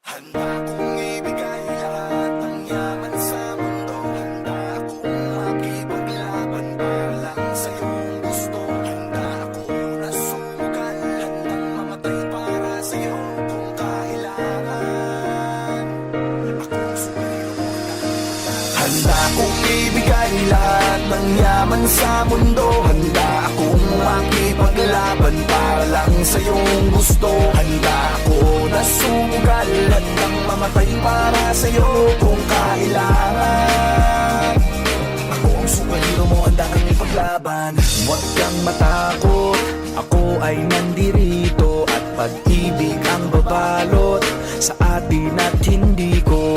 Handa kong ibigay lahat ng yaman sa mundo. Handa akong makipaglaban para lang sa iyong gusto. Handa akong nasugal, handang mamatay para sa iyo kung kailangan. Akong superhero na handa kong ibigay lahat ng yaman sa mundo. Handa akong makipaglaban para lang sa iyong gusto. Handa ako na sumugal, handang mamatay para sa iyo kung kailangan. Ako ang superhero mo, handa kang ipaglaban. Huwag kang matakot, ako ay nandirito. At pag-ibig ang babalot sa atin at hindi ko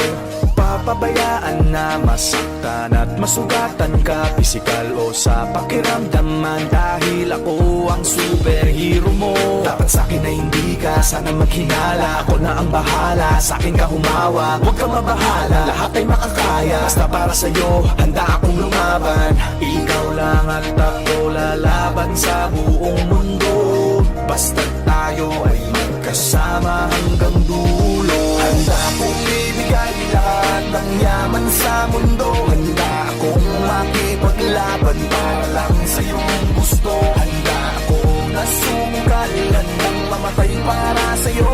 papabayaan na masaktan at masugatan ka, pisikal o sa pakiramdaman. Dahil ako ang superhero mo. Dapat sa'kin na hindi ka sana maghinala. Ako na ang bahala, sa'kin ka humawa. Huwag kang mabahala, lahat ay makakaya. Basta para sa'yo, handa akong lumaban. Ikaw lang at ako lalaban sa buong mundo. Basta tayo ay magkasama hanggang dulo. Handa akong ibigay lahat ng yaman sa mundo. Handa akong makipaglaban para lang sa iyong gusto. Handa akong nasugal, handang mamatay para sa iyo.